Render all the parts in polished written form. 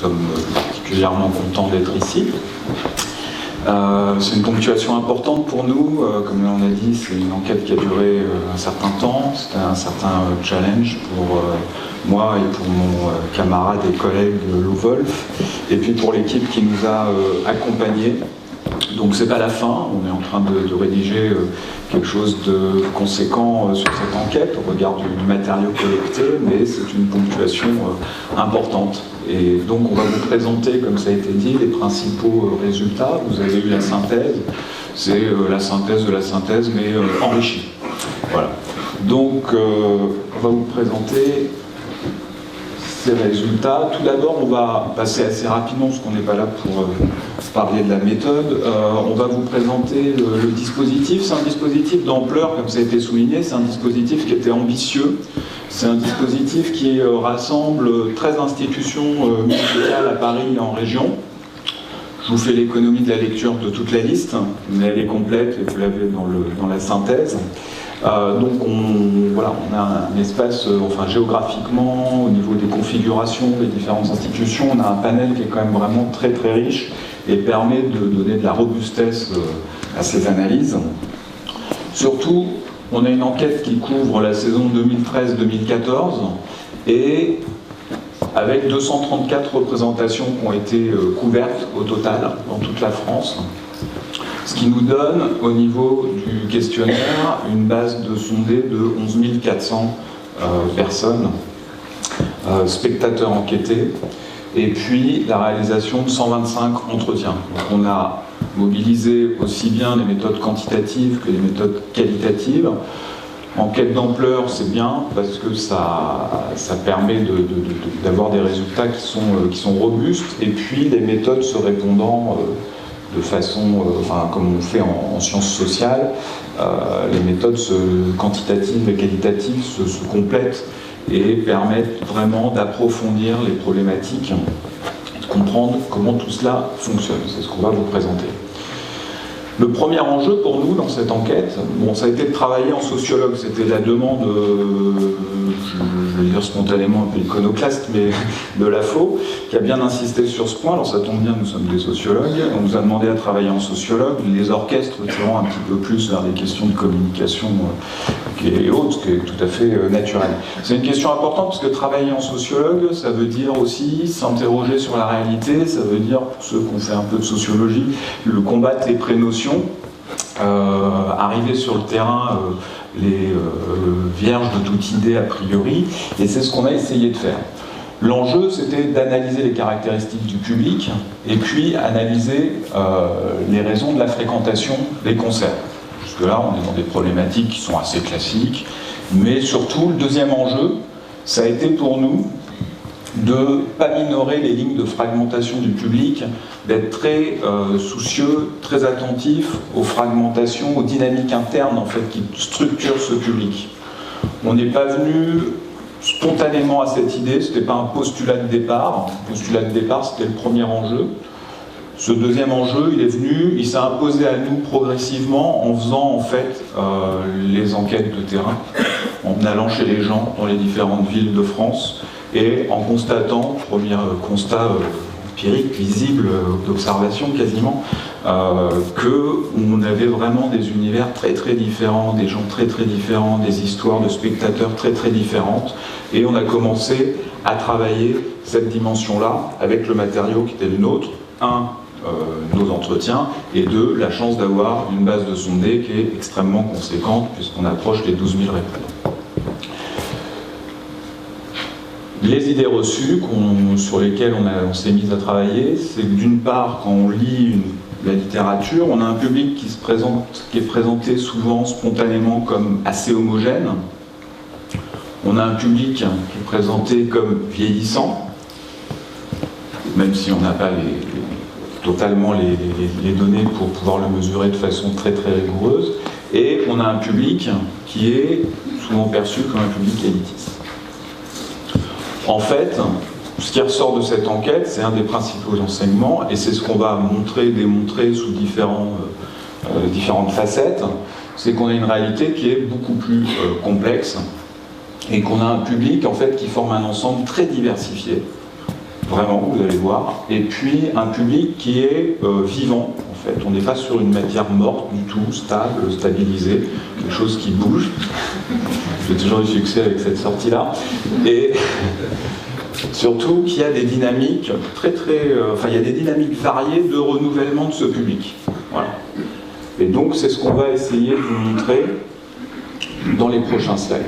sommes particulièrement contents d'être ici. C'est une ponctuation importante pour nous, comme on a dit, c'est une enquête qui a duré un certain temps, c'était un certain challenge pour moi et pour mon camarade et collègue Lou Wolf, et puis pour l'équipe qui nous a accompagnés. Donc c'est pas la fin, on est en train de rédiger quelque chose de conséquent sur cette enquête au regard du matériau collecté, mais c'est une ponctuation importante. Et donc on va vous présenter, comme ça a été dit, les principaux résultats. Vous avez eu la synthèse, c'est la synthèse de la synthèse, mais enrichie. Voilà. Donc on va vous présenter ces résultats. Tout d'abord, on va passer assez rapidement, parce qu'on n'est pas là pour parler de la méthode. On va vous présenter le dispositif. C'est un dispositif d'ampleur, comme ça a été souligné. C'est un dispositif qui était ambitieux. C'est un dispositif qui rassemble 13 institutions musicales à Paris et en région. Je vous fais l'économie de la lecture de toute la liste, mais elle est complète et vous l'avez dans la synthèse. Donc on a un espace, géographiquement, au niveau des configurations des différentes institutions, on a un panel qui est quand même vraiment très très riche et permet de donner de la robustesse à ces analyses. Surtout, on a une enquête qui couvre la saison 2013-2014 et avec 234 représentations qui ont été couvertes au total dans toute la France. Ce qui nous donne, au niveau du questionnaire, une base de sondés de 11 400 personnes, spectateurs enquêtés, et puis la réalisation de 125 entretiens. Donc on a mobilisé aussi bien les méthodes quantitatives que les méthodes qualitatives. Enquête d'ampleur, c'est bien, parce que ça permet d'avoir des résultats qui sont robustes, et puis les méthodes se répondant de façon, comme on fait en sciences sociales, les méthodes quantitatives et qualitatives se complètent et permettent vraiment d'approfondir les problématiques, de comprendre comment tout cela fonctionne. C'est ce qu'on va vous présenter. Le premier enjeu pour nous dans cette enquête, ça a été de travailler en sociologue, c'était la demande, je vais dire spontanément un peu iconoclaste, mais de l'AFO, qui a bien insisté sur ce point. Alors ça tombe bien, nous sommes des sociologues, on nous a demandé à travailler en sociologue, les orchestres tirant un petit peu plus vers des questions de communication et autres, ce qui est tout à fait naturel. C'est une question importante parce que travailler en sociologue, ça veut dire aussi s'interroger sur la réalité, ça veut dire, pour ceux qui ont fait un peu de sociologie, le combattre les prénotions, arriver sur le terrain les vierges de toute idée a priori, et c'est ce qu'on a essayé de faire. L'enjeu, c'était d'analyser les caractéristiques du public et puis analyser les raisons de la fréquentation des concerts. Jusque-là, on est dans des problématiques qui sont assez classiques, mais surtout, le deuxième enjeu, ça a été pour nous de ne pas minorer les lignes de fragmentation du public, d'être très soucieux, très attentif aux fragmentations, aux dynamiques internes en fait, qui structurent ce public. On n'est pas venu spontanément à cette idée, ce n'était pas un postulat de départ. Le postulat de départ, c'était le premier enjeu. Ce deuxième enjeu, il s'est imposé à nous progressivement en faisant en fait les enquêtes de terrain, en allant chez les gens dans les différentes villes de France et en constatant, premier constat empirique, visible, d'observation quasiment, qu'on avait vraiment des univers très très différents, des gens très très différents, des histoires de spectateurs très très différentes, et on a commencé à travailler cette dimension-là avec le matériau qui était le nôtre, nos entretiens, et deux, la chance d'avoir une base de sondés qui est extrêmement conséquente puisqu'on approche les 12 000 répondants. Les idées reçues sur lesquelles on s'est mis à travailler, c'est que d'une part, quand on lit la littérature, on a un public qui est présenté souvent spontanément comme assez homogène. On a un public qui est présenté comme vieillissant, même si on n'a pas totalement les données pour pouvoir le mesurer de façon très très rigoureuse. Et on a un public qui est souvent perçu comme un public élitiste. En fait, ce qui ressort de cette enquête, c'est un des principaux enseignements, et c'est ce qu'on va démontrer sous différentes facettes, c'est qu'on a une réalité qui est beaucoup plus complexe, et qu'on a un public en fait qui forme un ensemble très diversifié, vraiment, vous allez voir, et puis un public qui est vivant, en fait. On n'est pas sur une matière morte du tout, stable, stabilisée, quelque chose qui bouge. J'ai toujours eu succès avec cette sortie-là. Et surtout qu'il y a des dynamiques il y a des dynamiques variées de renouvellement de ce public. Voilà. Et donc, c'est ce qu'on va essayer de vous montrer dans les prochains slides.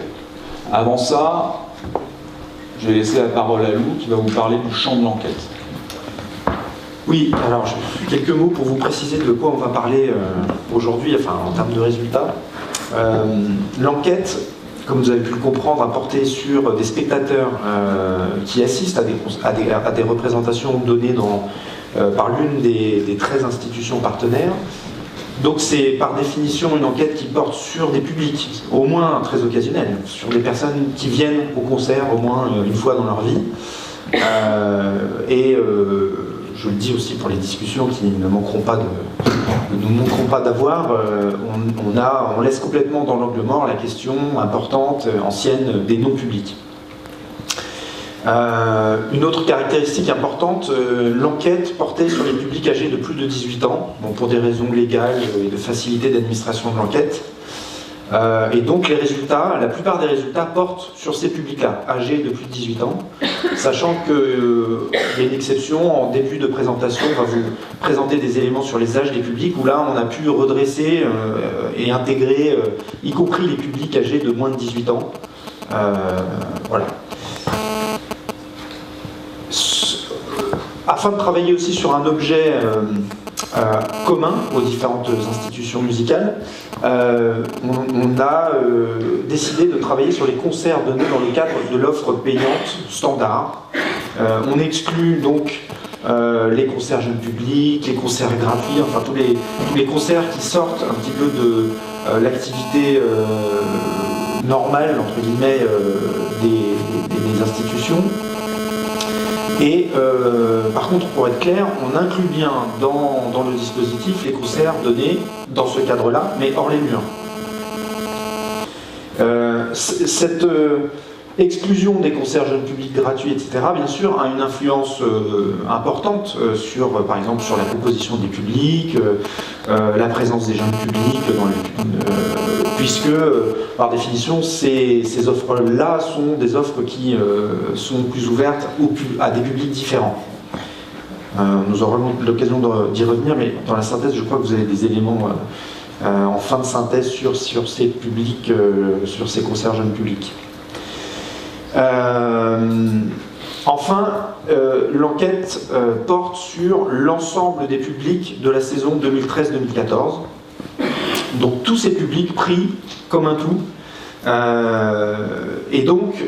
Avant ça, je vais laisser la parole à Lou qui va vous parler du champ de l'enquête. Oui, alors quelques mots pour vous préciser de quoi on va parler aujourd'hui, enfin en termes de résultats. L'enquête, comme vous avez pu le comprendre, a porté sur des spectateurs qui assistent à des représentations données par l'une des 13 institutions partenaires. Donc c'est par définition une enquête qui porte sur des publics, au moins très occasionnels, sur des personnes qui viennent au concert au moins une fois dans leur vie. Je le dis aussi pour les discussions qui ne nous manqueront pas d'avoir, on laisse complètement dans l'angle mort la question importante, ancienne, des non-publics. Une autre caractéristique importante, l'enquête portait sur les publics âgés de plus de 18 ans, bon, pour des raisons légales et de facilité d'administration de l'enquête. Et donc les résultats, la plupart des résultats portent sur ces publics-là, âgés de plus de 18 ans, sachant qu'il y a une exception, en début de présentation, on va vous présenter des éléments sur les âges des publics, où là on a pu redresser et intégrer, y compris les publics âgés de moins de 18 ans. Voilà. Afin de travailler aussi sur un objet commun aux différentes institutions musicales, on a décidé de travailler sur les concerts donnés dans le cadre de l'offre payante standard. On exclut donc les concerts jeunes publics, les concerts gratuits, enfin tous les concerts qui sortent un petit peu de l'activité normale, entre guillemets, des institutions. Et par contre, pour être clair, on inclut bien dans le dispositif les concerts donnés dans ce cadre-là, mais hors les murs. Cette exclusion des concerts jeunes publics gratuits, etc., bien sûr, a une influence importante par exemple, sur la composition des publics, la présence des jeunes publics, puisque, par définition, ces offres-là sont des offres qui sont plus ouvertes à des publics différents. Nous aurons l'occasion d'y revenir, mais dans la synthèse, je crois que vous avez des éléments en fin de synthèse sur ces publics, sur ces concerts jeunes publics. Enfin, l'enquête porte sur l'ensemble des publics de la saison 2013-2014. Donc tous ces publics pris comme un tout. Et donc,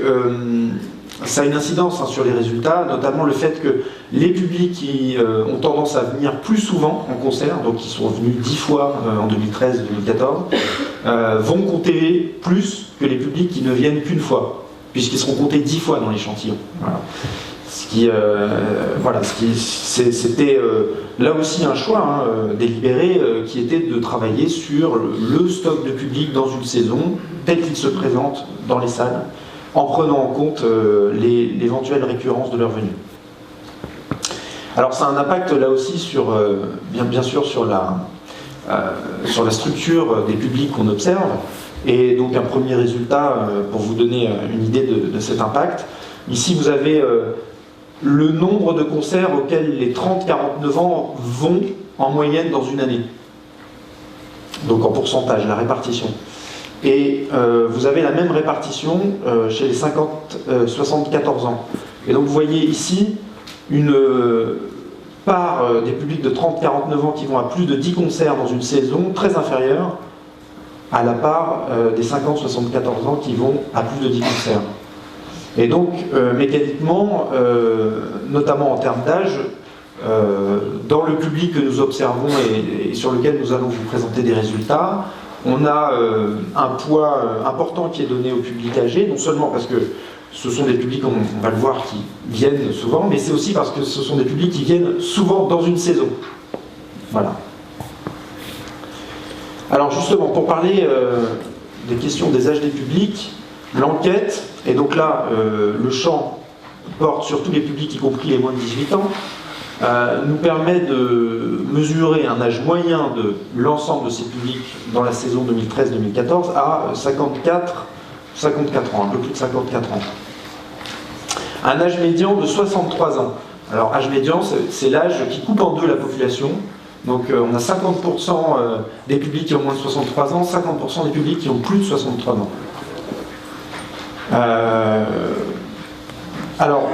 ça a une incidence sur les résultats, notamment le fait que les publics qui ont tendance à venir plus souvent en concert, donc qui sont venus 10 fois en 2013-2014, vont compter plus que les publics qui ne viennent qu'une fois, puisqu'ils seront comptés 10 fois dans l'échantillon. Voilà. C'était là aussi un choix délibéré qui était de travailler sur le stock de public dans une saison tel qu'il se présente dans les salles, en prenant en compte l'éventuelle récurrence de leur venue. Alors ça a un impact là aussi sur, bien sûr sur la structure des publics qu'on observe, et donc un premier résultat pour vous donner une idée de cet impact. Ici vous avez le nombre de concerts auxquels les 30-49 ans vont en moyenne dans une année. Donc en pourcentage, la répartition. Et vous avez la même répartition chez les 50-74 ans. Et donc vous voyez ici une part des publics de 30-49 ans qui vont à plus de 10 concerts dans une saison, très inférieure à la part des 50-74 ans qui vont à plus de 10 concerts. Et donc, mécaniquement, notamment en termes d'âge, dans le public que nous observons et sur lequel nous allons vous présenter des résultats, on a un poids important qui est donné au public âgé, non seulement parce que ce sont des publics, on va le voir, qui viennent souvent, mais c'est aussi parce que ce sont des publics qui viennent souvent dans une saison. Voilà. Alors justement, pour parler des questions des âges des publics, l'enquête, et donc là, le champ porte sur tous les publics, y compris les moins de 18 ans, nous permet de mesurer un âge moyen de l'ensemble de ces publics dans la saison 2013-2014 à 54 ans, un peu plus de 54 ans. Un âge médian de 63 ans. Alors, âge médian, c'est l'âge qui coupe en deux la population. Donc, on a 50% des publics qui ont moins de 63 ans, 50% des publics qui ont plus de 63 ans. Alors,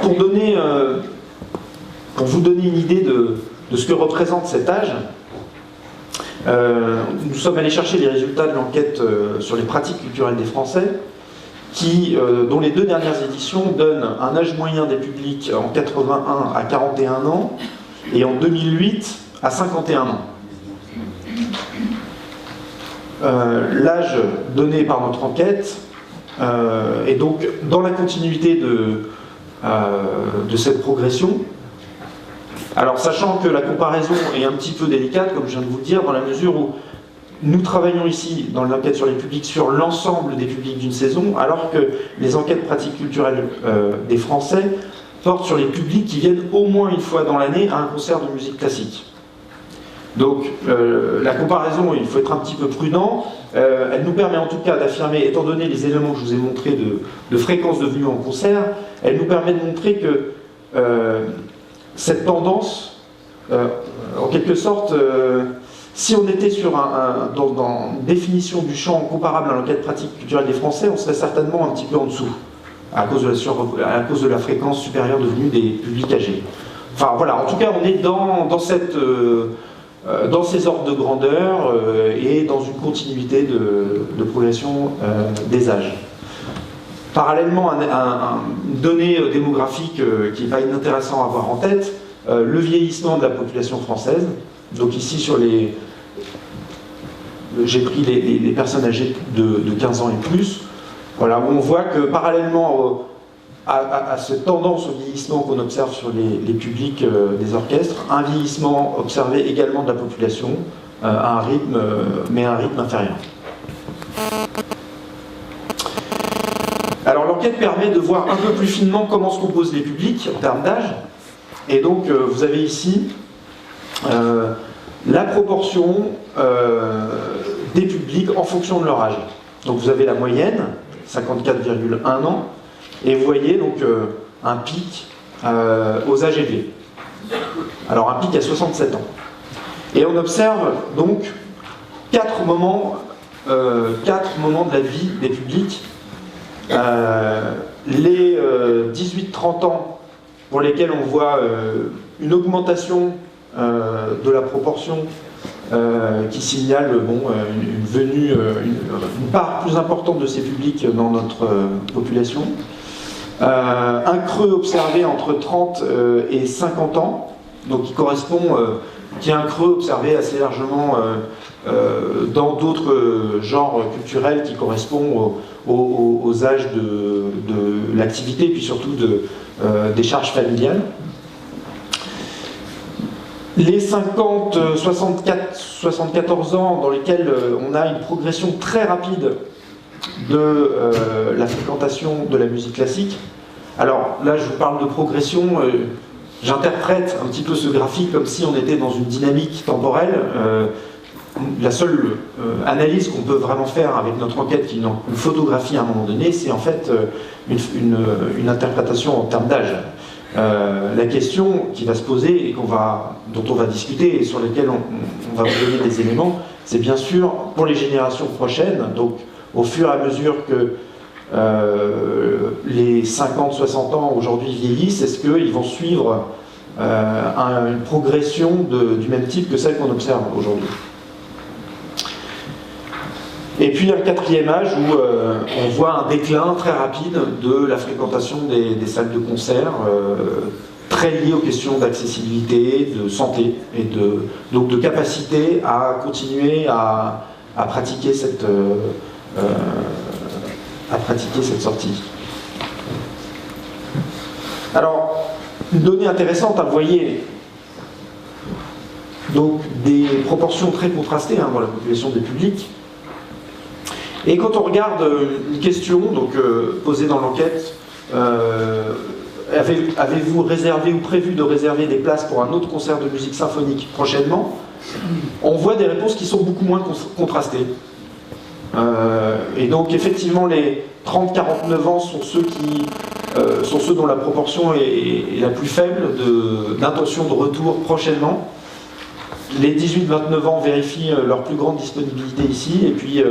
pour vous donner une idée de ce que représente cet âge, nous sommes allés chercher les résultats de l'enquête sur les pratiques culturelles des Français, dont les 2 dernières éditions donnent un âge moyen des publics en 81 à 41 ans et en 2008 à 51 ans. L'âge donné par notre enquête est donc dans la continuité de cette progression. Alors, sachant que la comparaison est un petit peu délicate, comme je viens de vous le dire, dans la mesure où nous travaillons ici, dans l'enquête sur les publics, sur l'ensemble des publics d'une saison, alors que les enquêtes pratiques culturelles des Français portent sur les publics qui viennent au moins une fois dans l'année à un concert de musique classique. Donc, la comparaison, il faut être un petit peu prudent. Elle nous permet en tout cas d'affirmer, étant donné les éléments que je vous ai montrés de fréquence de venue en concert, elle nous permet de montrer que cette tendance, en quelque sorte, si on était dans une définition du champ comparable à l'enquête pratique culturelle des Français, on serait certainement un petit peu en dessous, à cause de la fréquence supérieure de venue des publics âgés. Enfin voilà, en tout cas, on est dans ces ordres de grandeur et dans une continuité de progression des âges. Parallèlement, une donnée démographique qui n'est pas inintéressant à avoir en tête, le vieillissement de la population française. Donc ici, j'ai pris les personnes âgées de 15 ans et plus. Voilà, où on voit que parallèlement à cette tendance au vieillissement qu'on observe sur les publics des orchestres, un vieillissement observé également de la population, à un rythme inférieur. Alors l'enquête permet de voir un peu plus finement comment se composent les publics en termes d'âge. Et donc vous avez ici la proportion des publics en fonction de leur âge. Donc vous avez la moyenne, 54,1 ans, et vous voyez donc un pic aux âges élevés. Alors un pic à 67 ans. Et on observe donc 4 moments de la vie des publics. Les 18-30 ans pour lesquels on voit une augmentation de la proportion qui signale une part plus importante de ces publics dans notre population. Un creux observé entre 30 et 50 ans, donc qui est un creux observé assez largement dans d'autres genres culturels qui correspondent aux âges de l'activité, puis surtout des charges familiales. Les 50-74 ans dans lesquels on a une progression très rapide de la fréquentation de la musique classique. Alors là, je vous parle de progression, j'interprète un petit peu ce graphique comme si on était dans une dynamique temporelle. La seule analyse qu'on peut vraiment faire avec notre enquête, qui est une photographie à un moment donné, c'est en fait une interprétation en termes d'âge. La question qui va se poser et dont on va discuter et sur laquelle on va vous donner des éléments, c'est bien sûr pour les générations prochaines, donc au fur et à mesure que les 50-60 ans aujourd'hui vieillissent, est-ce qu'ils vont suivre une progression du même type que celle qu'on observe aujourd'hui? Et puis un 4e âge où on voit un déclin très rapide de la fréquentation des salles de concert, très lié aux questions d'accessibilité, de santé, et donc de capacité à continuer à pratiquer cette sortie. Alors, une donnée intéressante, vous voyez, donc des proportions très contrastées dans la population des publics. Et quand on regarde une question posée dans l'enquête, avez-vous réservé ou prévu de réserver des places pour un autre concert de musique symphonique prochainement? On voit des réponses qui sont beaucoup moins contrastées. Et donc effectivement les 30-49 ans sont ceux dont la proportion est la plus faible d'intention de retour prochainement. Les 18-29 ans vérifient leur plus grande disponibilité ici, et puis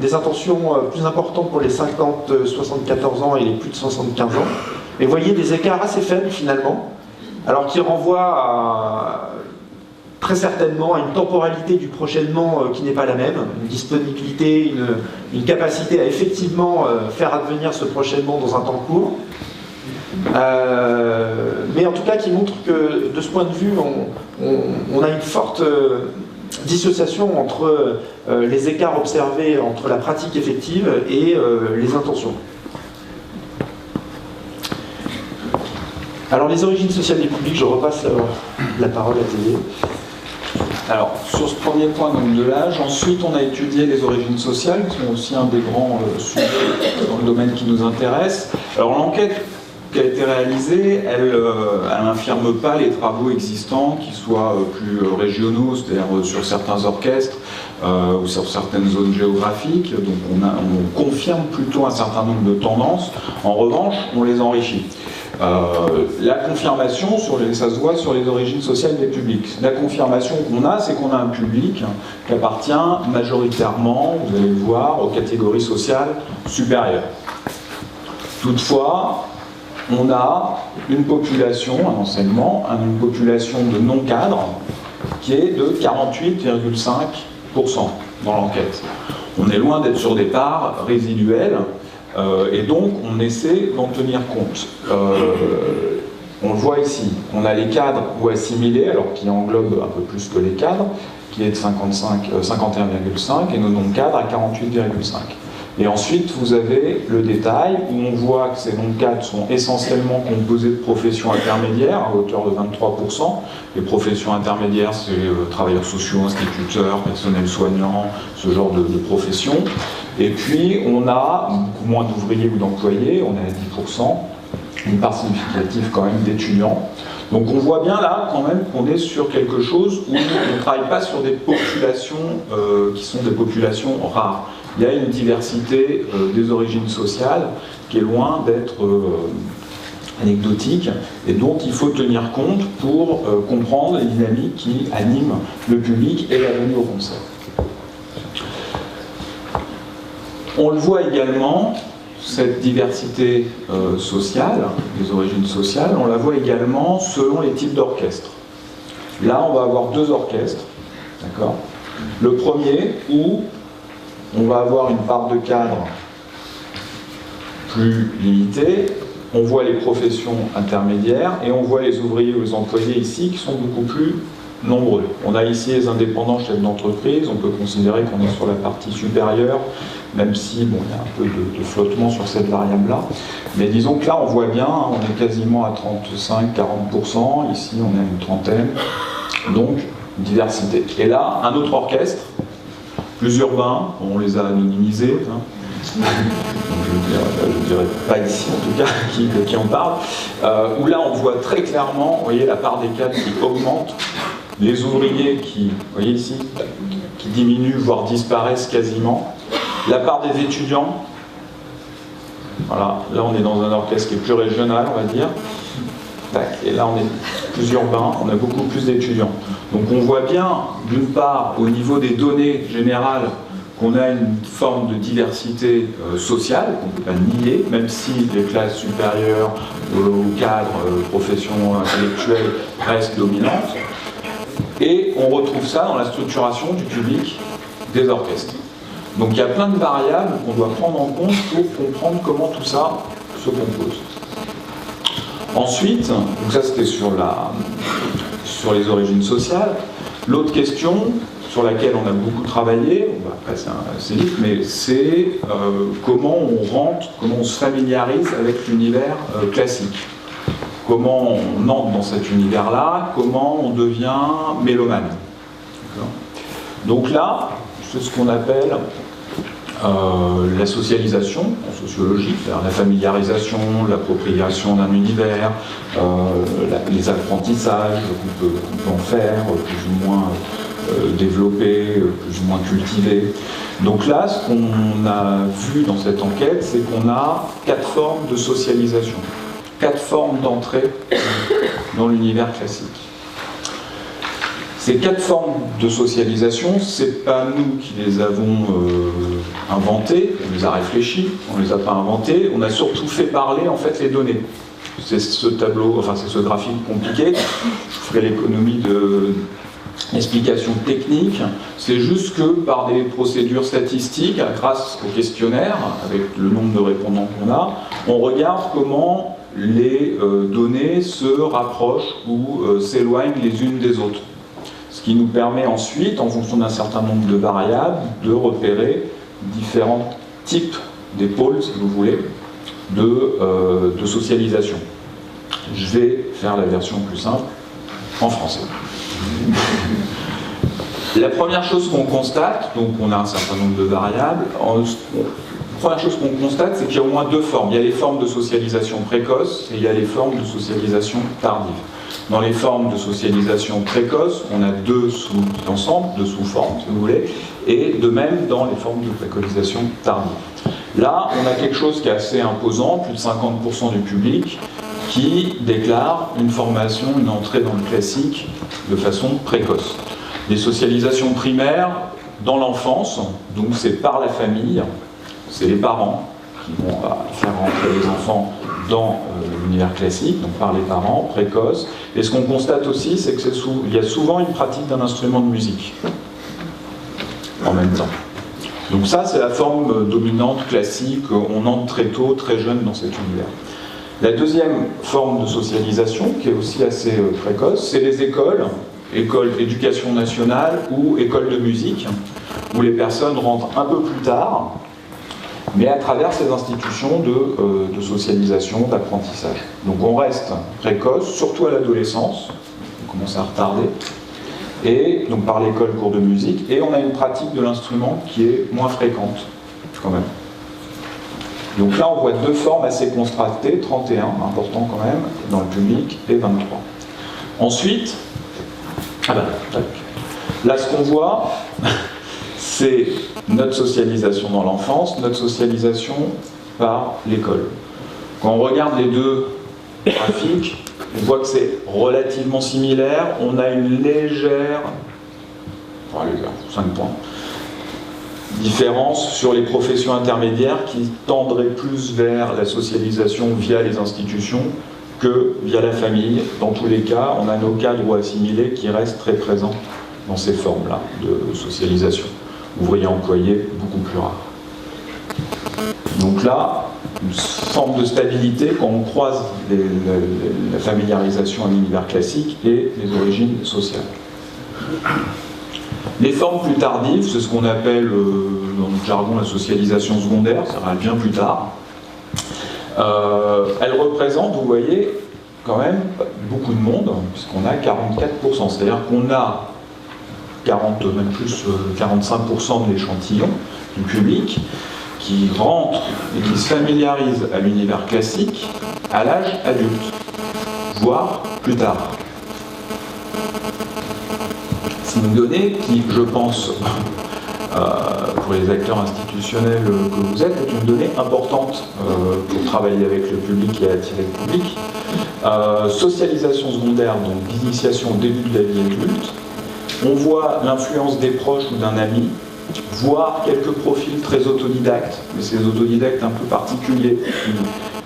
des intentions plus importantes pour les 50-74 ans et les plus de 75 ans. Et vous voyez des écarts assez faibles finalement, alors qui renvoient très certainement à une temporalité du prochainement qui n'est pas la même, une disponibilité, une capacité à effectivement faire advenir ce prochainement dans un temps court. Mais en tout cas qui montre que de ce point de vue, on a une forte dissociation entre les écarts observés entre la pratique effective et les intentions. Alors les origines sociales des publics, je repasse la parole à Théo. Alors, sur ce premier point donc, de l'âge, ensuite on a étudié les origines sociales, qui sont aussi un des grands sujets dans le domaine qui nous intéresse. Alors l'enquête qui a été réalisée, elle n'infirme pas les travaux existants, qui soient plus régionaux, c'est-à-dire sur certains orchestres ou sur certaines zones géographiques. Donc on confirme plutôt un certain nombre de tendances. En revanche, on les enrichit. La confirmation, ça se voit sur les origines sociales des publics. La confirmation qu'on a, c'est qu'on a un public qui appartient majoritairement, vous allez le voir, aux catégories sociales supérieures. Toutefois, on a une population, un enseignement, une population de non-cadres qui est de 48,5% dans l'enquête. On est loin d'être sur des parts résiduelles. Et donc, on essaie d'en tenir compte. On le voit ici, on a les cadres ou assimilés, alors qui englobent un peu plus que les cadres, qui est de 51,5 et nos non-cadres à 48,5. Et ensuite, vous avez le détail où on voit que ces non-cadres sont essentiellement composés de professions intermédiaires à hauteur de 23%. Les professions intermédiaires, c'est travailleurs sociaux, instituteurs, personnel soignant, ce genre de professions. Et puis, on a beaucoup moins d'ouvriers ou d'employés, on est à 10%, une part significative quand même d'étudiants. Donc on voit bien là quand même qu'on est sur quelque chose où on ne travaille pas sur des populations qui sont des populations rares. Il y a une diversité des origines sociales qui est loin d'être anecdotique et dont il faut tenir compte pour comprendre les dynamiques qui animent le public et la venue au concert. On le voit également, cette diversité sociale, des origines sociales, on la voit également selon les types d'orchestres. Là, on va avoir deux orchestres, d'accord ? Le premier, où on va avoir une part de cadre plus limitée, on voit les professions intermédiaires et on voit les ouvriers ou les employés ici qui sont beaucoup plus nombreux. On a ici les indépendants chefs d'entreprise, on peut considérer qu'on est sur la partie supérieure, même si bon, il y a un peu de flottement sur cette variable-là. Mais disons que là, on voit bien, on est quasiment à 35-40%, ici on est à une trentaine, donc diversité. Et là, un autre orchestre, plus urbain, on les a anonymisés, hein. Je ne dirais pas ici en tout cas qui en parle, où là on voit très clairement, vous voyez la part des cadres qui augmente, les ouvriers qui, vous voyez ici, qui diminuent, voire disparaissent quasiment, la part des étudiants, voilà, là on est dans un orchestre qui est plus régional on va dire, et là on est plus urbain, on a beaucoup plus d'étudiants. Donc on voit bien, d'une part, au niveau des données générales, qu'on a une forme de diversité sociale, qu'on ne peut pas nier, même si les classes supérieures ou cadres, professions intellectuelles restent dominantes. Et on retrouve ça dans la structuration du public des orchestres. Donc il y a plein de variables qu'on doit prendre en compte pour comprendre comment tout ça se compose. Ensuite, donc ça c'était sur les origines sociales. L'autre question sur laquelle on a beaucoup travaillé, on va passer assez vite, mais c'est comment on se familiarise avec l'univers classique. Comment on entre dans cet univers-là, comment on devient mélomane. Donc là, c'est ce qu'on appelle la socialisation en sociologie, c'est-à-dire la familiarisation, l'appropriation d'un univers, les apprentissages qu'on peut en faire, plus ou moins développés, plus ou moins cultivés. Donc là, ce qu'on a vu dans cette enquête, c'est qu'on a 4 formes de socialisation, 4 formes d'entrée dans l'univers classique. Ces 4 formes de socialisation, c'est pas nous qui les avons inventées, on les a réfléchies, on les a pas inventées, on a surtout fait parler en fait les données. C'est ce tableau, enfin c'est ce graphique compliqué, je ferai l'économie de l'explication technique, c'est juste que par des procédures statistiques, grâce au questionnaire, avec le nombre de répondants qu'on a, on regarde comment les données se rapprochent ou s'éloignent les unes des autres. Ce qui nous permet ensuite, en fonction d'un certain nombre de variables, de repérer différents types d'épaules, si vous voulez, de socialisation. Je vais faire la version plus simple en français. La première chose qu'on constate, donc on a un certain nombre de variables, la première chose qu'on constate, c'est qu'il y a au moins 2 formes. Il y a les formes de socialisation précoce et il y a les formes de socialisation tardive. Dans les formes de socialisation précoce, on a 2 sous-ensembles, 2 sous-formes, si vous voulez, et de même dans les formes de préconisation tardive. Là, on a quelque chose qui est assez imposant, plus de 50% du public qui déclare une formation, une entrée dans le classique de façon précoce. Les socialisations primaires dans l'enfance, donc c'est par la famille, c'est les parents qui vont faire rentrer les enfants dans l'univers classique, donc par les parents, précoces. Et ce qu'on constate aussi, c'est qu'il y a souvent une pratique d'un instrument de musique en même temps. Donc ça, c'est la forme dominante, classique, on entre très tôt, très jeune dans cet univers. La deuxième forme de socialisation, qui est aussi assez précoce, c'est les écoles d'éducation nationale ou écoles de musique, où les personnes rentrent un peu plus tard, mais à travers ces institutions de socialisation, d'apprentissage. Donc on reste précoce, surtout à l'adolescence, on commence à retarder, et donc par l'école, cours de musique, et on a une pratique de l'instrument qui est moins fréquente, quand même. Donc là, on voit 2 formes assez contrastées, 31, important quand même, dans le public, et 23. Ensuite, là, ce qu'on voit, c'est notre socialisation dans l'enfance, notre socialisation par l'école. Quand on regarde les 2 graphiques, on voit que c'est relativement similaire. On a une légère, 5 points, différence sur les professions intermédiaires qui tendraient plus vers la socialisation via les institutions que via la famille. Dans tous les cas, on a nos cadres ou assimilés qui restent très présents dans ces formes-là de socialisation. Ouvriers employés, beaucoup plus rares. Donc là, une forme de stabilité quand on croise la familiarisation à l'univers classique et les origines sociales. Les formes plus tardives, c'est ce qu'on appelle dans notre jargon la socialisation secondaire, ça va bien plus tard. Elles représentent, vous voyez, quand même beaucoup de monde, puisqu'on a 44%. C'est-à-dire qu'on a 45% de l'échantillon du public qui rentre et qui se familiarise à l'univers classique à l'âge adulte, voire plus tard. C'est une donnée qui, je pense, pour les acteurs institutionnels que vous êtes, est une donnée importante pour travailler avec le public et attirer le public. Socialisation secondaire, donc d'initiation au début de la vie adulte. On voit l'influence des proches ou d'un ami, voire quelques profils très autodidactes, mais ces autodidactes un peu particuliers,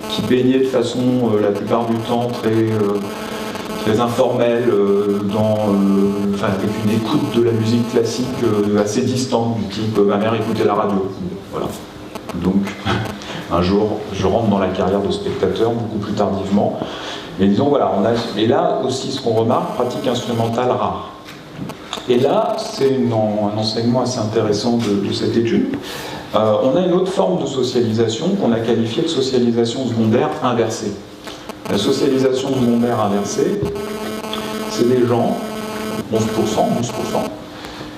qui baignaient de façon, la plupart du temps, très informelle, avec une écoute de la musique classique assez distante, du type ma mère écoutait la radio. Voilà. Donc, un jour, je rentre dans la carrière de spectateur, beaucoup plus tardivement. Et disons, voilà, et là aussi, ce qu'on remarque, pratique instrumentale rare. Et là, c'est un enseignement assez intéressant de cette étude. On a une autre forme de socialisation qu'on a qualifiée de socialisation secondaire inversée. La socialisation secondaire inversée, c'est des gens, 11%,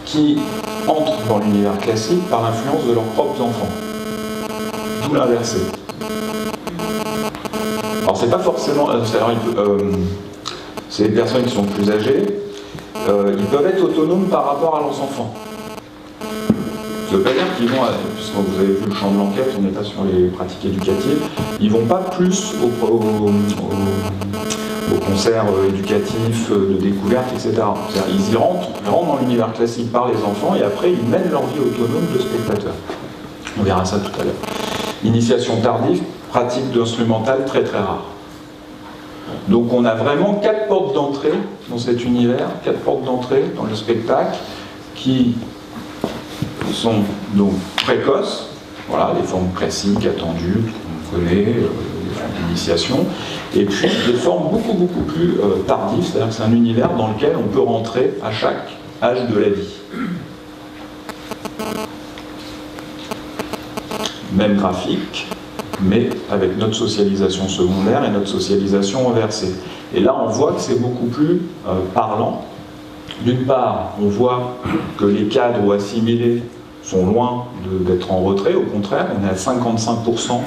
qui entrent dans l'univers classique par l'influence de leurs propres enfants. D'où l'inversé. Alors c'est pas forcément... c'est des personnes qui sont plus âgées, ils peuvent être autonomes par rapport à leurs enfants. Ça ne veut pas dire qu'ils vont, puisque vous avez vu le champ de l'enquête, on n'est pas sur les pratiques éducatives, ils ne vont pas plus aux concerts éducatifs, de découverte, etc. Ils y rentrent dans l'univers classique par les enfants et après ils mènent leur vie autonome de spectateurs. On verra ça tout à l'heure. Initiation tardive, pratique d'instrumental très très rare. Donc on a vraiment 4 portes d'entrée dans cet univers, 4 portes d'entrée dans le spectacle qui sont donc précoces, voilà, les formes classiques, attendues, qu'on connaît, les formes d'initiation, et puis des formes beaucoup plus tardives, c'est-à-dire que c'est un univers dans lequel on peut rentrer à chaque âge de la vie. Même graphique, mais avec notre socialisation secondaire et notre socialisation inversée. Et là, on voit que c'est beaucoup plus parlant. D'une part, on voit que les cadres assimilés sont loin d'être en retrait, au contraire, on est à 55%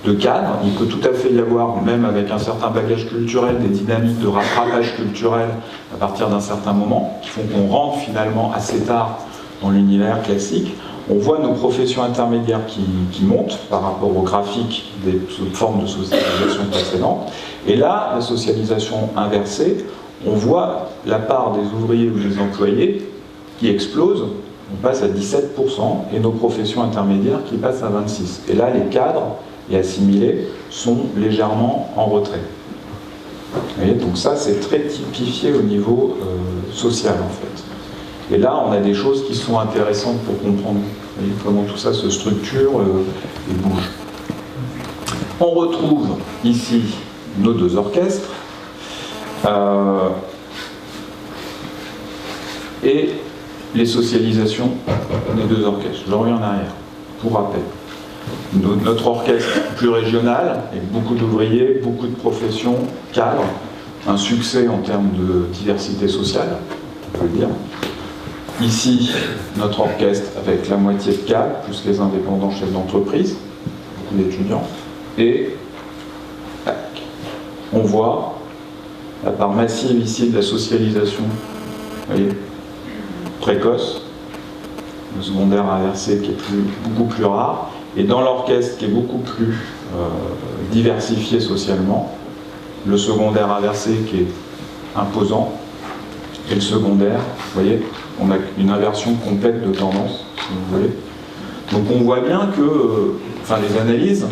de cadres. Il peut tout à fait y avoir, même avec un certain bagage culturel, des dynamiques de rattrapage culturel à partir d'un certain moment, qui font qu'on rentre finalement assez tard dans l'univers classique. On voit nos professions intermédiaires qui montent par rapport au graphique des formes de socialisation précédentes. Et là, la socialisation inversée, on voit la part des ouvriers ou des employés qui explose. On passe à 17% et nos professions intermédiaires qui passent à 26%. Et là, les cadres et assimilés sont légèrement en retrait. Vous voyez, donc ça, c'est très typifié au niveau social, en fait. Et là, on a des choses qui sont intéressantes pour comprendre comment tout ça se structure et bouge. On retrouve ici nos 2 orchestres et les socialisations des 2 orchestres. Je reviens en arrière, pour rappel. Notre orchestre plus régional, avec beaucoup d'ouvriers, beaucoup de professions, cadres, un succès en termes de diversité sociale, on peut le dire. Ici, notre orchestre avec la moitié de cadres, plus les indépendants chefs d'entreprise, beaucoup d'étudiants, et on voit la part massive ici de la socialisation, vous voyez, précoce, le secondaire inversé qui est beaucoup plus rare, et dans l'orchestre qui est beaucoup plus diversifié socialement, le secondaire inversé qui est imposant, et le secondaire, vous voyez, on a une inversion complète de tendance, si vous voulez. Donc on voit bien que, enfin les analyses,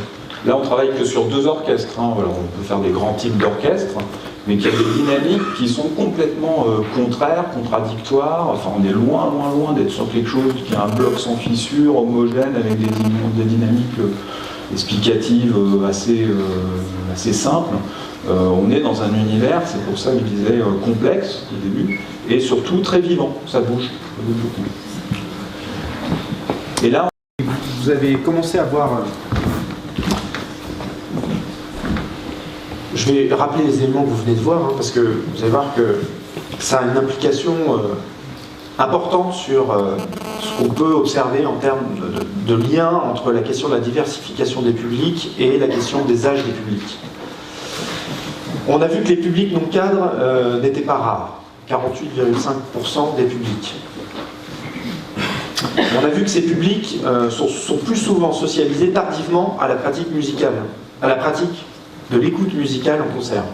là on travaille que sur 2 orchestres, hein, voilà, on peut faire des grands types d'orchestres, mais qu'il y a des dynamiques qui sont complètement contraires, contradictoires, enfin on est loin d'être sur quelque chose qui a un bloc sans fissure, homogène, avec des dynamiques explicatives assez simples. On est dans un univers, c'est pour ça que je disais complexe au début, et surtout très vivant, ça bouge beaucoup. Et là, vous avez commencé à voir... Je vais rappeler les éléments que vous venez de voir, hein, parce que vous allez voir que ça a une implication importante sur ce qu'on peut observer en termes de lien entre la question de la diversification des publics et la question des âges des publics. On a vu que les publics non cadres n'étaient pas rares, 48,5% des publics. On a vu que ces publics sont plus souvent socialisés tardivement à la pratique musicale, à la pratique de l'écoute musicale en concert.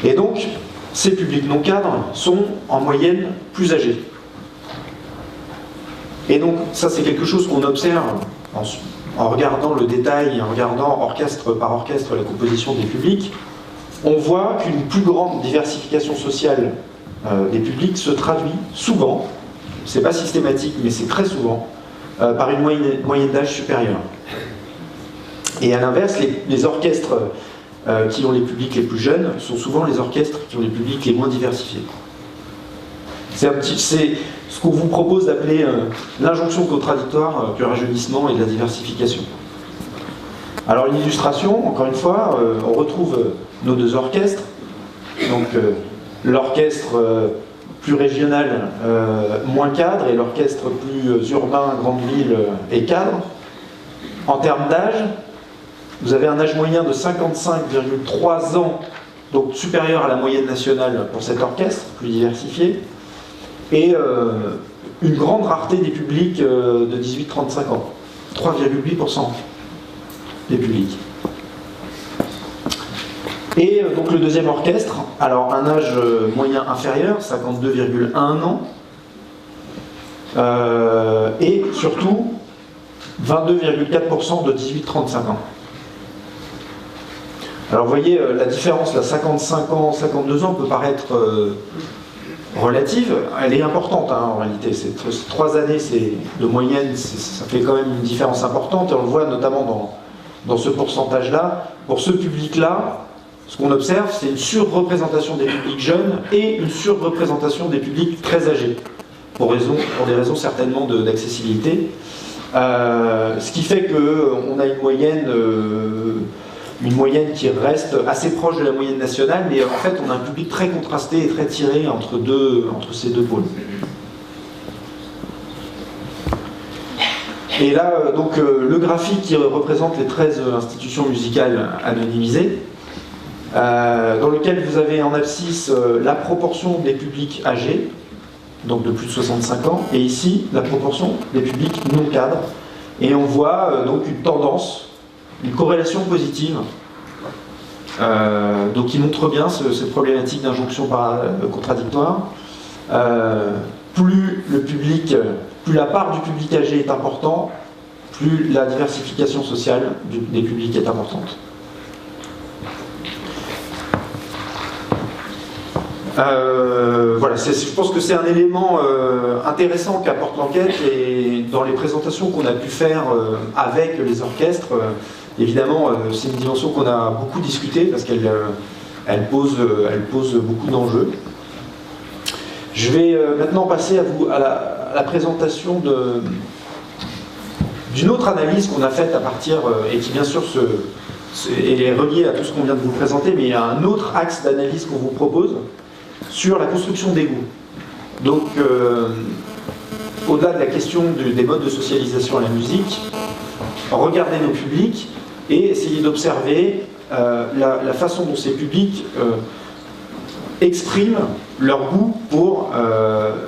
Et donc, ces publics non cadres sont en moyenne plus âgés. Et donc, ça c'est quelque chose qu'on observe en regardant le détail, en regardant orchestre par orchestre la composition des publics. On voit qu'une plus grande diversification sociale des publics se traduit souvent, c'est pas systématique, mais c'est très souvent, par une moyenne d'âge supérieure. Et à l'inverse, les orchestres qui ont les publics les plus jeunes sont souvent les orchestres qui ont les publics les moins diversifiés. C'est ce qu'on vous propose d'appeler l'injonction contradictoire du rajeunissement et de la diversification. Alors une illustration, encore une fois, on retrouve nos 2 orchestres. Donc l'orchestre plus régional, moins cadre, et l'orchestre plus urbain, grande ville et cadre. En termes d'âge, vous avez un âge moyen de 55,3 ans, donc supérieur à la moyenne nationale pour cet orchestre, plus diversifié, et une grande rareté des publics de 18-35 ans, 3,8% des publics. Et donc le deuxième orchestre, alors un âge moyen inférieur, 52,1 ans, et surtout 22,4% de 18-35 ans. Alors vous voyez, la différence, là, 55 ans, 52 ans peut paraître relative, elle est importante en réalité. Ces 3 années de moyenne, ça fait quand même une différence importante, et on le voit notamment dans ce pourcentage-là. Pour ce public-là, ce qu'on observe, c'est une surreprésentation des publics jeunes et une surreprésentation des publics très âgés, pour des raisons certainement d'accessibilité. Ce qui fait qu'on a une moyenne qui reste assez proche de la moyenne nationale, mais en fait on a un public très contrasté et très tiré entre ces deux pôles. Et là, donc, le graphique qui représente les 13 institutions musicales anonymisées, dans lequel vous avez en abscisse la proportion des publics âgés, donc de plus de 65 ans, et ici la proportion des publics non cadres. Et on voit donc une tendance, une corrélation positive, donc qui montre bien cette problématique d'injonction contradictoire. Plus la part du public âgé est importante, plus la diversification sociale des publics est importante. Voilà, je pense que c'est un élément intéressant qu'apporte l'enquête, et dans les présentations qu'on a pu faire avec les orchestres, évidemment c'est une dimension qu'on a beaucoup discutée parce qu'elle pose beaucoup d'enjeux. Je vais maintenant passer à la présentation d'une autre analyse qu'on a faite à partir, et qui bien sûr est reliée à tout ce qu'on vient de vous présenter, mais il y a un autre axe d'analyse qu'on vous propose sur la construction des goûts. Donc, au-delà de la question des modes de socialisation à la musique, regarder nos publics et essayer d'observer la façon dont ces publics expriment leur goût pour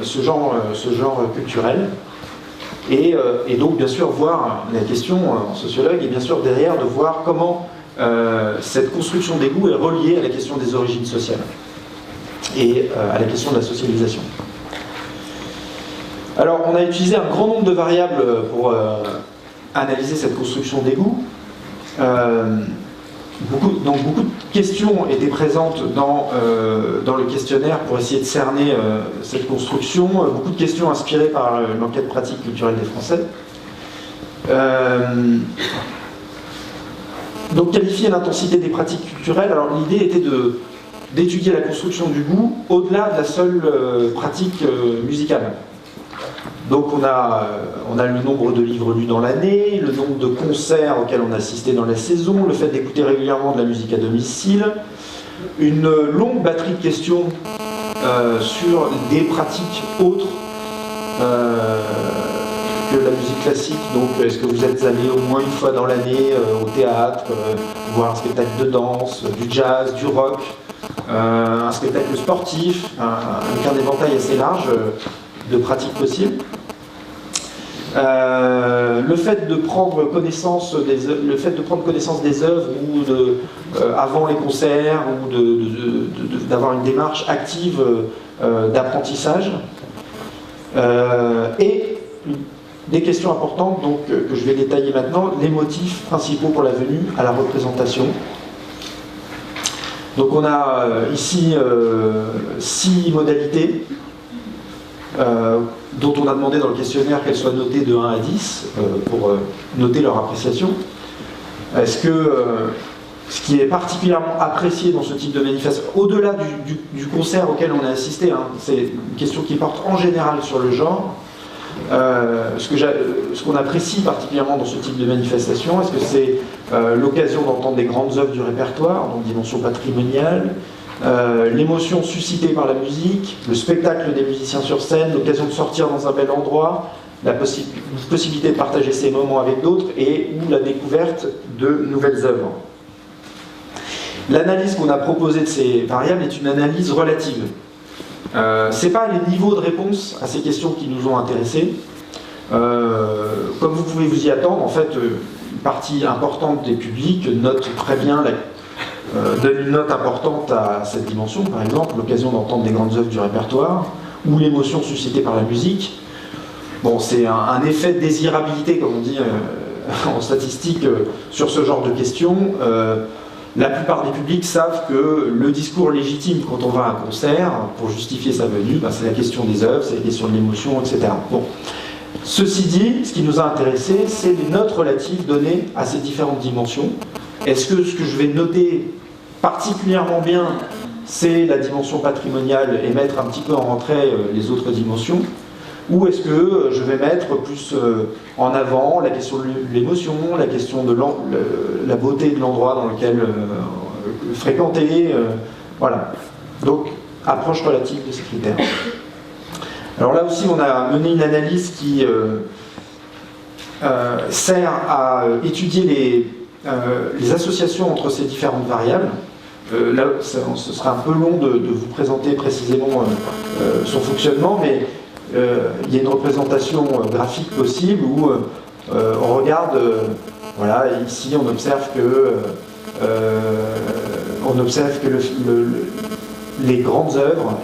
ce genre culturel. Et donc, bien sûr, voir la question en sociologue, et bien sûr, derrière, de voir comment cette construction des goûts est reliée à la question des origines sociales et à la question de la socialisation. Alors, on a utilisé un grand nombre de variables pour analyser cette construction des goûts. Beaucoup de questions étaient présentes dans le questionnaire pour essayer de cerner cette construction. Beaucoup de questions inspirées par l'enquête pratique culturelle des Français. Donc, qualifier l'intensité des pratiques culturelles. Alors, l'idée était d'étudier la construction du goût au-delà de la seule pratique musicale. Donc on a le nombre de livres lus dans l'année, le nombre de concerts auxquels on a assisté dans la saison, le fait d'écouter régulièrement de la musique à domicile, une longue batterie de questions sur des pratiques autres que la musique classique. Donc est-ce que vous êtes allé au moins une fois dans l'année au théâtre, voir un spectacle de danse, du jazz, du rock, un spectacle sportif, avec un éventail assez large de pratiques possibles. Le fait de prendre connaissance des œuvres ou avant les concerts, ou d'avoir une démarche active d'apprentissage, et des questions importantes donc, que je vais détailler maintenant, les motifs principaux pour la venue à la représentation. Donc on a ici 6 modalités dont on a demandé dans le questionnaire qu'elles soient notées de 1 à 10 pour noter leur appréciation. Est-ce que ce qui est particulièrement apprécié dans ce type de manifestation, au-delà du concert auquel on a assisté, hein, c'est une question qui porte en général sur le genre, ce qu'on apprécie particulièrement dans ce type de manifestation, est-ce que c'est l'occasion d'entendre des grandes œuvres du répertoire, donc dimension patrimoniale, est-ce que c'est l'occasion d'entendre des œuvres l'émotion suscitée par la musique, le spectacle des musiciens sur scène, l'occasion de sortir dans un bel endroit, la possibilité de partager ces moments avec d'autres et ou la découverte de nouvelles œuvres. L'analyse qu'on a proposée de ces variables est une analyse relative. Ce n'est pas les niveaux de réponse à ces questions qui nous ont intéressés. Comme vous pouvez vous y attendre, en fait, une partie importante des publics note très bien, donne une note importante à cette dimension, par exemple, l'occasion d'entendre des grandes œuvres du répertoire, ou l'émotion suscitée par la musique. Bon, c'est un effet de désirabilité, comme on dit en statistique, sur ce genre de questions. La plupart des publics savent que le discours légitime quand on va à un concert, pour justifier sa venue, c'est la question des œuvres, c'est la question de l'émotion, etc. Bon. Ceci dit, ce qui nous a intéressé, c'est les notes relatives données à ces différentes dimensions. Est-ce que ce que je vais noter particulièrement bien, c'est la dimension patrimoniale et mettre un petit peu en retrait les autres dimensions? Ou est-ce que je vais mettre plus en avant la question de l'émotion, la question de la beauté de l'endroit dans lequel fréquenter, voilà. Donc, approche relative de ces critères. Alors là aussi, on a mené une analyse qui sert à étudier les associations entre ces différentes variables. Là, ce sera un peu long de vous présenter précisément son fonctionnement, mais il y a une représentation graphique possible où on regarde, voilà, ici on observe que les grandes œuvres,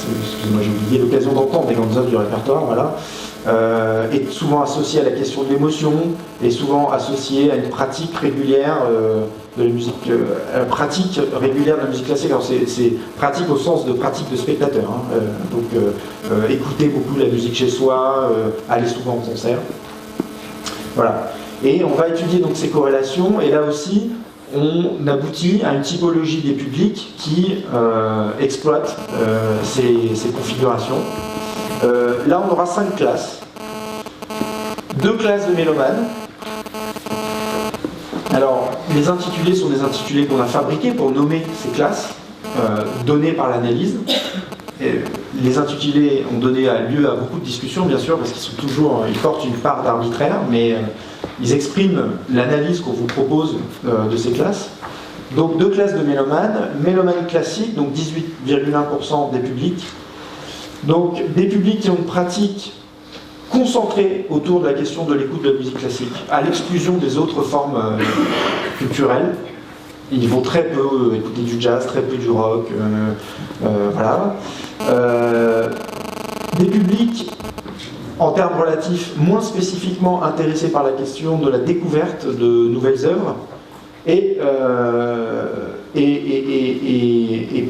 excusez-moi, j'ai oublié, l'occasion d'entendre des grandes œuvres du répertoire, voilà, est souvent associée à la question de l'émotion, et souvent associée à une pratique régulière de la musique, pratique régulière de la musique classique. Alors c'est pratique au sens de pratique de spectateur, hein, donc écouter beaucoup la musique chez soi, aller souvent en concert, voilà. Et on va étudier donc ces corrélations, et là aussi on aboutit à une typologie des publics qui exploitent ces configurations. Là, on aura 5 classes. 2 classes de mélomanes. Alors, les intitulés sont des intitulés qu'on a fabriqués pour nommer ces classes, données par l'analyse. Les intitulés ont donné lieu à beaucoup de discussions, bien sûr, parce ils portent une part d'arbitraire, mais ils expriment l'analyse qu'on vous propose de ces classes. Donc 2 classes de mélomanes classiques, donc 18,1% des publics. Donc des publics qui ont une pratique concentrée autour de la question de l'écoute de la musique classique, à l'exclusion des autres formes culturelles. Ils vont très peu écouter du jazz, très peu du rock, voilà. Des publics, en termes relatifs, moins spécifiquement intéressés par la question de la découverte de nouvelles œuvres, et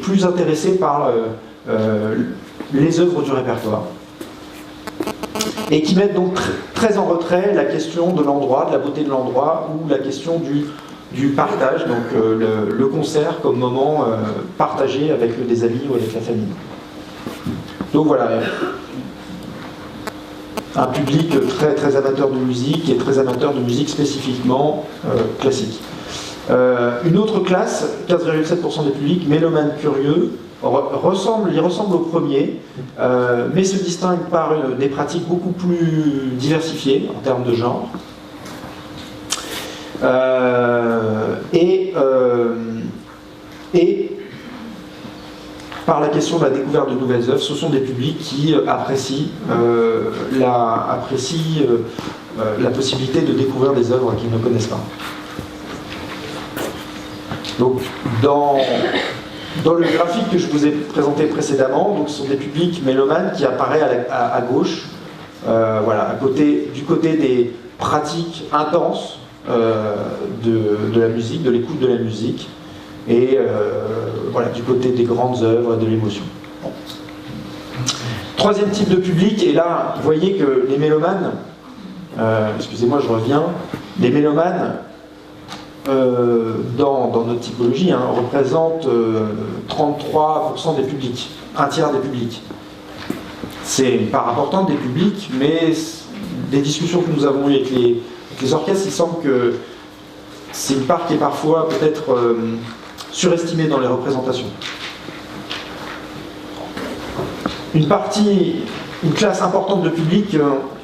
plus intéressés par les œuvres du répertoire. Et qui mettent donc très en retrait la question de l'endroit, de la beauté de l'endroit, ou la question du partage, donc le concert comme moment partagé avec des amis ou avec la famille. Donc voilà, un public très amateur de musique et très amateur de musique spécifiquement classique. Une autre classe, 15,7% des publics, mélomanes curieux, il ressemble au premier, mais se distingue par des pratiques beaucoup plus diversifiées en termes de genre. Et par la question de la découverte de nouvelles œuvres, ce sont des publics qui apprécient la possibilité de découvrir des œuvres qu'ils ne connaissent pas. Donc, dans le graphique que je vous ai présenté précédemment, donc, ce sont des publics mélomanes qui apparaissent à gauche, voilà, du côté des pratiques intenses de la musique, de l'écoute de la musique, et voilà, du côté des grandes œuvres et de l'émotion. Bon. Troisième type de public, et là, vous voyez que les mélomanes, excusez-moi, je reviens, les mélomanes, dans notre typologie, représentent 33% des publics, un tiers des publics. C'est une part importante des publics, mais des discussions que nous avons eues avec les orchestres, il semble que c'est une part qui est parfois peut-être surestimée dans les représentations. Une classe importante de public,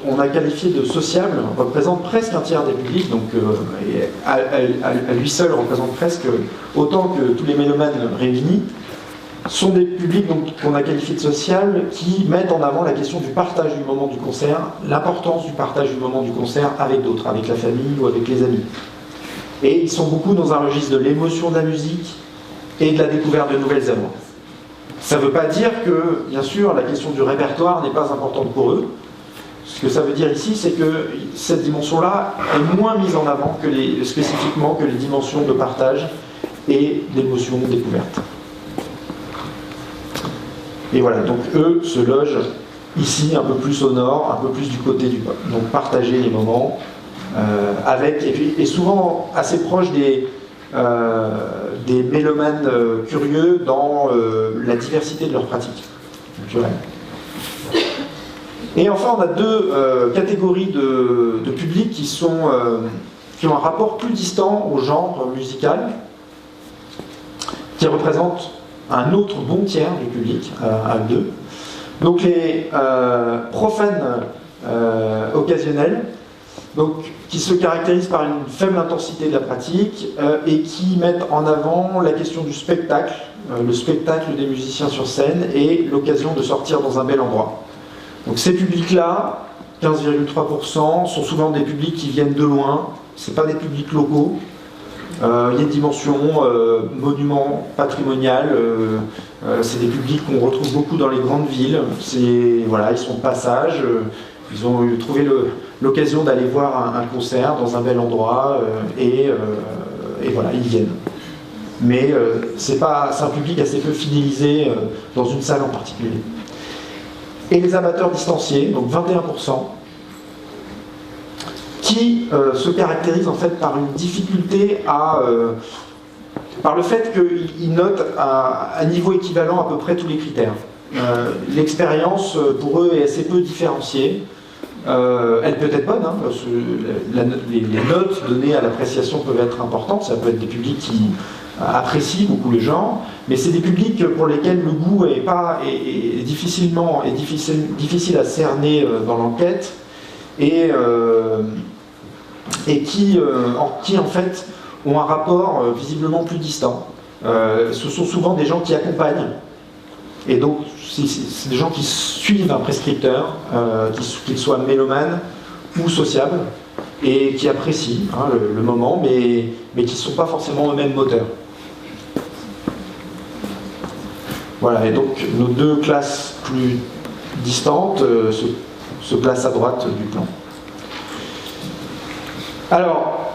on a qualifié de sociable, représente presque un tiers des publics, donc à lui seul représente presque autant que tous les mélomanes réunis, sont des publics qu'on a qualifiés de sociables qui mettent en avant la question du partage du moment du concert, l'importance du partage du moment du concert avec d'autres, avec la famille ou avec les amis. Et ils sont beaucoup dans un registre de l'émotion de la musique et de la découverte de nouvelles œuvres. Ça ne veut pas dire que, bien sûr, la question du répertoire n'est pas importante pour eux. Ce que ça veut dire ici, c'est que cette dimension-là est moins mise en avant spécifiquement que les dimensions de partage et d'émotion découverte. Et voilà, donc eux se logent ici, un peu plus au nord, un peu plus du côté du peuple. Donc partager les moments, et souvent assez proche des mélomanes curieux dans la diversité de leurs pratiques culturelles. Et enfin, on a deux catégories de publics qui ont un rapport plus distant au genre musical, qui représentent un autre bon tiers du public, à deux. Donc les profanes occasionnels, donc, qui se caractérisent par une faible intensité de la pratique et qui mettent en avant la question du spectacle, le spectacle des musiciens sur scène et l'occasion de sortir dans un bel endroit. Donc ces publics-là, 15,3%, sont souvent des publics qui viennent de loin, ce ne sont pas des publics locaux. Il y a une dimension monument patrimonial, c'est des publics qu'on retrouve beaucoup dans les grandes villes, ils sont de passage, ils ont trouvé l'occasion d'aller voir un concert dans un bel endroit, et voilà, ils viennent. Mais c'est un public assez peu fidélisé dans une salle en particulier. Et les amateurs distanciés, donc 21%, qui se caractérisent en fait par une difficulté par le fait qu'ils notent à un niveau équivalent à peu près tous les critères. L'expérience pour eux est assez peu différenciée. Elle peut être bonne, parce que les notes données à l'appréciation peuvent être importantes. Ça peut être des publics qui apprécient beaucoup le genre, mais c'est des publics pour lesquels le goût est difficile à cerner dans l'enquête et qui en fait ont un rapport visiblement plus distant. Ce sont souvent des gens qui accompagnent, et donc c'est des gens qui suivent un prescripteur, qu'il soit mélomane ou sociable, et qui apprécient le moment, mais qui ne sont pas forcément eux-mêmes moteurs. Voilà, et donc nos deux classes plus distantes se placent à droite du plan. Alors,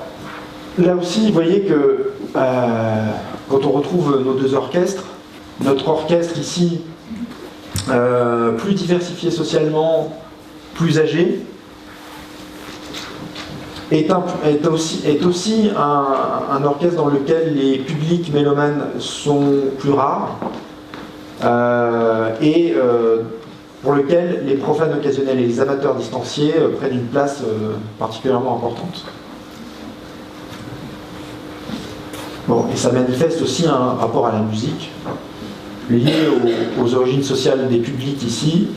là aussi, vous voyez que quand on retrouve nos deux orchestres, notre orchestre ici, plus diversifié socialement, plus âgé, est aussi un orchestre dans lequel les publics mélomanes sont plus rares, et pour lequel les profanes occasionnels et les amateurs distanciés prennent une place particulièrement importante. Bon, et ça manifeste aussi un rapport à la musique lié aux origines sociales des publics ici,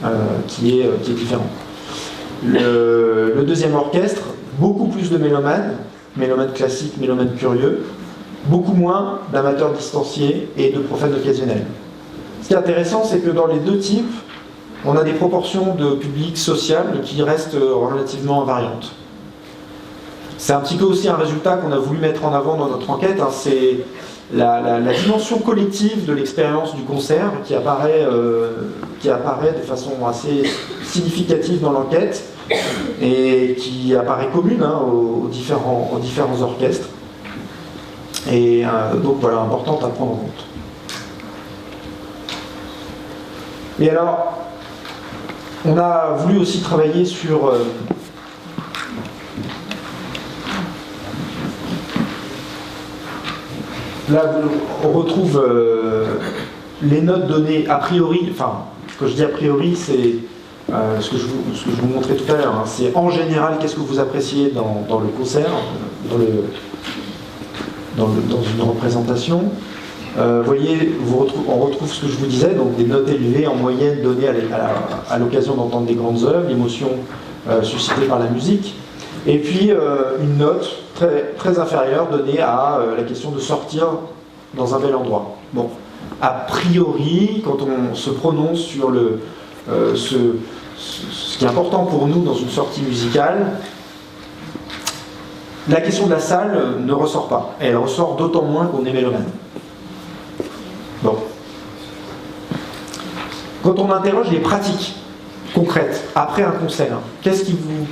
qui est différent. Le deuxième orchestre, beaucoup plus de mélomanes classiques, mélomanes curieux, beaucoup moins d'amateurs distanciés et de profanes occasionnels. Ce qui est intéressant, c'est que dans les deux types, on a des proportions de public sociables qui restent relativement invariantes. C'est un petit peu aussi un résultat qu'on a voulu mettre en avant dans notre enquête, c'est la dimension collective de l'expérience du concert qui apparaît de façon assez significative dans l'enquête et qui apparaît commune aux différents orchestres. Et donc voilà, importante à prendre en compte. Et alors, on a voulu aussi travailler sur là, on retrouve les notes données a priori, enfin, quand je dis a priori, c'est ce que je vous montrais tout à l'heure, c'est en général qu'est-ce que vous appréciez dans le concert, dans une représentation. Vous voyez, on retrouve ce que je vous disais, donc des notes élevées en moyenne données à l'occasion d'entendre des grandes œuvres, l'émotion suscitée par la musique, et puis une note très, très inférieure donnée à la question de sortir dans un bel endroit. Bon, a priori, quand on se prononce sur ce qui est important pour nous dans une sortie musicale, la question de la salle ne ressort pas. Et elle ressort d'autant moins qu'on est mélomane. Bon. Quand on interroge les pratiques concrètes après un concert, qu'est-ce qui vous...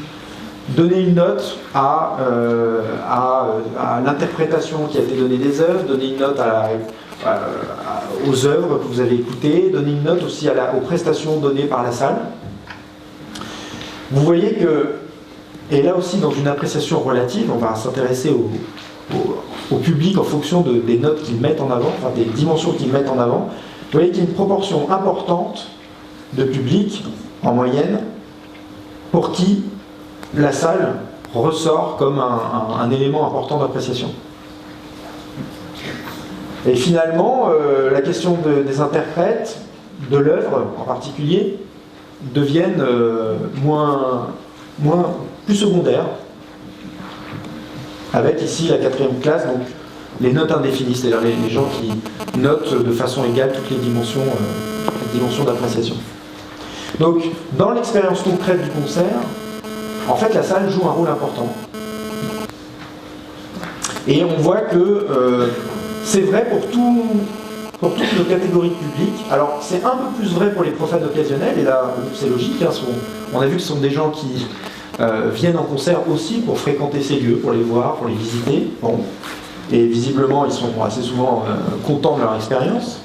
Donner une note à l'interprétation qui a été donnée des œuvres, donner une note aux œuvres que vous avez écoutées, donner une note aussi aux prestations données par la salle. Vous voyez que, et là aussi dans une appréciation relative, on va s'intéresser au public en fonction des notes qu'ils mettent en avant, enfin des dimensions qu'ils mettent en avant. Vous voyez qu'il y a une proportion importante de public, en moyenne, pour qui la salle ressort comme un élément important d'appréciation. Et finalement, la question des interprètes, de l'œuvre en particulier, deviennent plus secondaires, avec ici la 4e classe, donc les notes indéfinies, c'est-à-dire les gens qui notent de façon égale toutes les dimensions d'appréciation. Donc, dans l'expérience concrète du concert, en fait, la salle joue un rôle important. Et on voit que c'est vrai pour toutes nos catégories de public. Alors, c'est un peu plus vrai pour les profanes occasionnels, et là, c'est logique. Hein, on a vu que ce sont des gens qui viennent en concert aussi pour fréquenter ces lieux, pour les voir, pour les visiter. Bon. Et visiblement, ils sont assez souvent contents de leur expérience.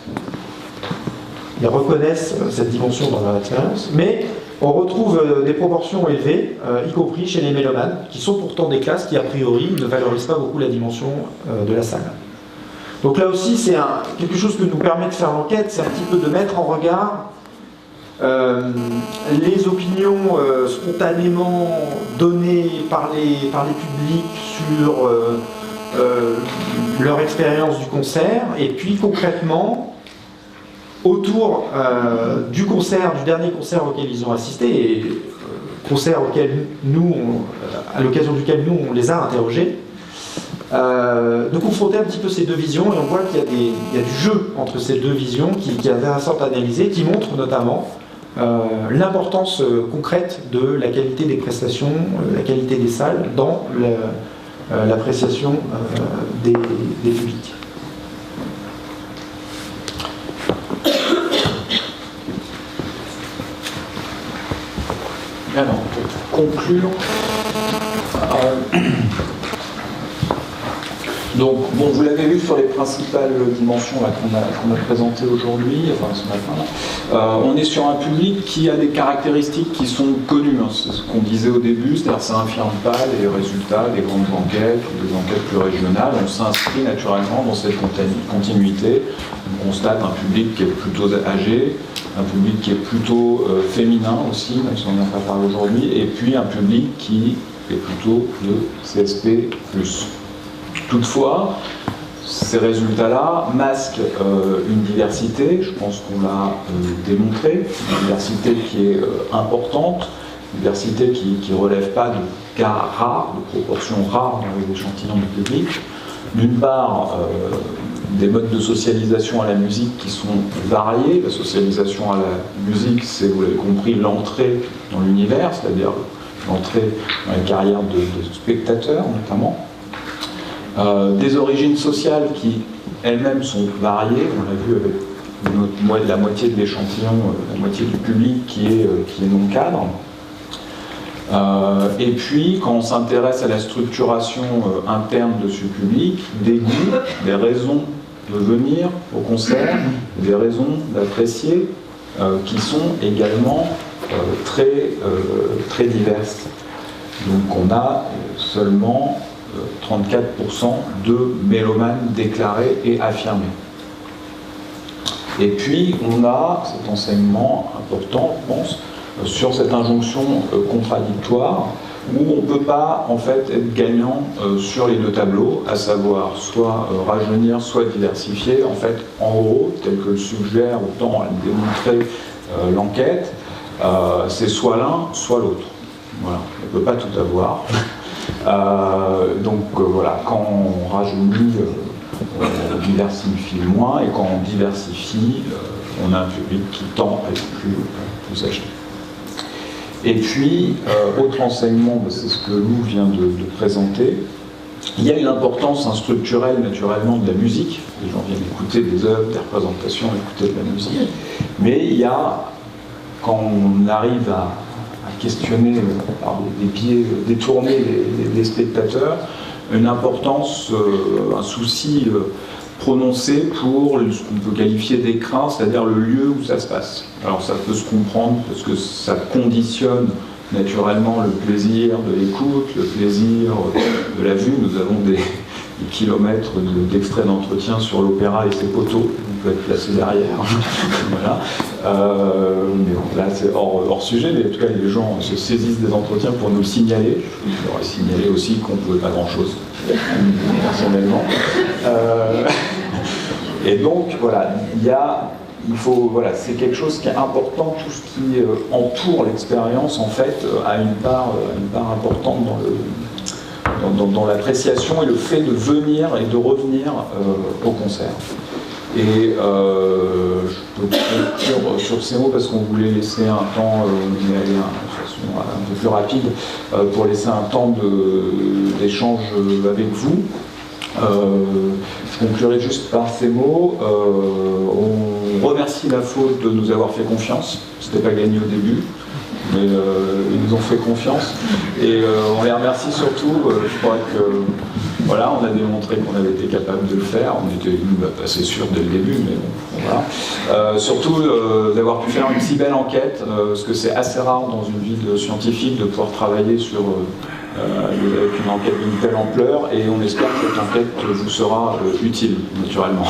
Ils reconnaissent cette dimension dans leur expérience. Mais on retrouve des proportions élevées, y compris chez les mélomanes, qui sont pourtant des classes qui, a priori, ne valorisent pas beaucoup la dimension de la salle. Donc là aussi, c'est quelque chose que nous permet de faire l'enquête, c'est un petit peu de mettre en regard les opinions spontanément données par les publics sur leur expérience du concert, et puis concrètement, autour du dernier concert auquel ils ont assisté, et concert à l'occasion duquel nous on les a interrogés, de confronter un petit peu ces deux visions, et on voit qu'il y a du jeu entre ces deux visions qui est intéressant à analyser, qui montre notamment l'importance concrète de la qualité des prestations, la qualité des salles dans l'appréciation des publics. Alors, pour conclure, donc, bon, vous l'avez vu sur les principales dimensions qu'on a présentées aujourd'hui, enfin ce matin. On est sur un public qui a des caractéristiques qui sont connues. Hein, c'est ce qu'on disait au début, c'est-à-dire ça n'infirme pas les résultats des grandes enquêtes ou des enquêtes plus régionales. On s'inscrit naturellement dans cette continuité. On constate un public qui est plutôt âgé, un public qui est plutôt féminin aussi, même si on n'en a pas parlé aujourd'hui, et puis un public qui est plutôt de CSP+. Toutefois, ces résultats-là masquent une diversité, je pense qu'on l'a démontré, une diversité qui est importante, une diversité qui ne relève pas de cas rares, de proportions rares dans les échantillons du public. D'une part, des modes de socialisation à la musique qui sont variés. La socialisation à la musique, c'est, vous l'avez compris, l'entrée dans l'univers, c'est-à-dire l'entrée dans les carrières de spectateurs notamment. Des origines sociales qui elles-mêmes sont variées, on l'a vu avec la moitié de l'échantillon, la moitié du public qui est non cadre. Et puis, quand on s'intéresse à la structuration interne de ce public, des goûts, des raisons de venir au concert, des raisons d'apprécier, qui sont également très diverses. Donc on a seulement 34% de mélomanes déclarés et affirmés. Et puis on a cet enseignement important, je pense, sur cette injonction contradictoire où on ne peut pas en fait être gagnant sur les deux tableaux, à savoir soit rajeunir, soit diversifier. En fait, en haut, tel que le suggère autant à le démontrer l'enquête, c'est soit l'un, soit l'autre. Voilà, on ne peut pas tout avoir. Voilà, quand on rajeunit, on diversifie moins, et quand on diversifie, on a un public qui tend à être plus âgé. Et puis, autre enseignement, c'est ce que Lou vient de présenter, il y a une importance structurelle naturellement de la musique. Les gens viennent écouter des œuvres, des représentations, écouter de la musique. Mais il y a, quand on arrive à questionner par des biais détournés des spectateurs, une importance, un souci prononcé pour ce qu'on peut qualifier d'écrin, c'est-à-dire le lieu où ça se passe. Alors ça peut se comprendre parce que ça conditionne naturellement le plaisir de l'écoute, le plaisir de la vue. Nous avons des kilomètres d'extraits d'entretien sur l'opéra et ses poteaux. On peut être placé derrière. Voilà. Mais bon, là c'est hors sujet, mais en tout cas les gens se saisissent des entretiens pour nous le signaler. Je leur ai signalé aussi qu'on ne pouvait pas grand-chose, personnellement. Et donc voilà, voilà, c'est quelque chose qui est important. Tout ce qui entoure l'expérience en fait a une part importante dans l'appréciation et le fait de venir et de revenir au concert. Et je peux conclure sur ces mots parce qu'on voulait laisser un temps, mais aller de façon un peu plus rapide, pour laisser un temps d'échange avec vous. Je conclurai juste par ces mots. On remercie la faute de nous avoir fait confiance. C'était pas gagné au début, mais ils nous ont fait confiance. Et on les remercie surtout. Je crois que voilà, on a démontré qu'on avait été capable de le faire. On était assez sûr dès le début, mais bon, voilà. Surtout d'avoir pu faire une si belle enquête, parce que c'est assez rare dans une vie de scientifique de pouvoir travailler sur avec une enquête d'une telle ampleur, et on espère que cette enquête vous sera utile, naturellement.